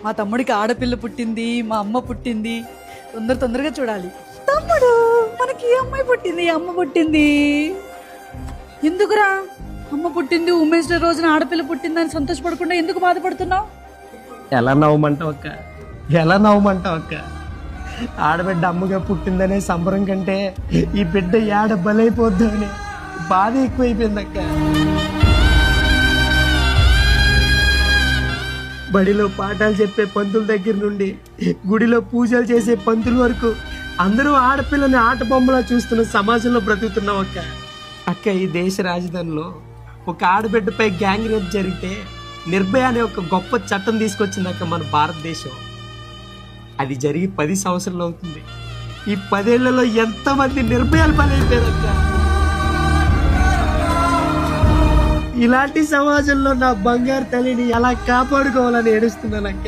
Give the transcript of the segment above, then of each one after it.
మా తమ్ముడికి ఆడపిల్ల పుట్టింది, మా అమ్మ పుట్టింది. తొందరగా చూడాలి. తమ్ముడు, మనకి ఈ అమ్మాయి పుట్టింది, ఈ అమ్మ పుట్టింది. ఎందుకురా అమ్మ పుట్టింది, ఉమెన్స్ డే రోజున ఆడపిల్ల పుట్టిందని సంతోషపడకుండా ఎందుకు బాధపడుతున్నావు? ఎలా నవ్వమంటావు అక్క? ఆడబిడ్డ అమ్మగా పుట్టిందనే సంబరం కంటే ఈ బిడ్డ ఏడ బలైపోద్దు అని బాధ ఎక్కువైపోయింది అక్క. బడిలో పాఠాలు చెప్పే పంతుల దగ్గర నుండి గుడిలో పూజలు చేసే పంతుల వరకు అందరూ ఆడపిల్లని ఆట బొమ్మలా చూస్తున్న సమాజంలో బ్రతుకుతున్నాం అక్క. అక్క, ఈ దేశ రాజధానిలో ఒక ఆడబిడ్డపై గ్యాంగ్ రేప్ జరిగితే నిర్భయ అనే ఒక గొప్ప చట్టం తీసుకొచ్చిందక్క మన భారతదేశం. అది జరిగి 10 సంవత్సరాలు అవుతుంది. ఈ 10 ఏళ్లలో ఎంతమంది నిర్భయాలు బలైపోయారక్క. ఇలాంటి సమాజంలో నా బంగారు తల్లిని ఎలా కాపాడుకోవాలని ఏడుస్తున్నానక్క.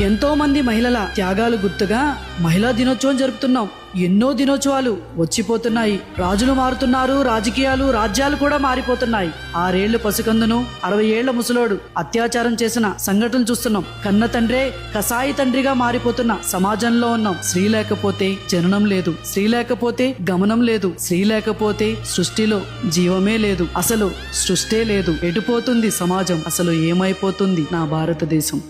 ఎంతో మంది మహిళల త్యాగాలు గుర్తుగా మహిళా దినోత్సవం జరుపుతున్నాం. ఎన్నో దినోత్సవాలు వచ్చిపోతున్నాయి. రాజులు మారుతున్నారు, రాజకీయాలు, రాజ్యాలు కూడా మారిపోతున్నాయి. 6 ఏళ్ల పసికందును 60 ఏళ్ల ముసలోడు అత్యాచారం చేసిన సంఘటనలు చూస్తున్నాం. కన్న తండ్రే కసాయి తండ్రిగా మారిపోతున్న సమాజంలో ఉన్నాం. స్త్రీ లేకపోతే జననం లేదు, స్త్రీ లేకపోతే గమనం లేదు, స్త్రీ లేకపోతే సృష్టిలో జీవమే లేదు, అసలు సృష్టే లేదు. ఎటుపోతుంది సమాజం? అసలు ఏమైపోతుంది నా భారతదేశం?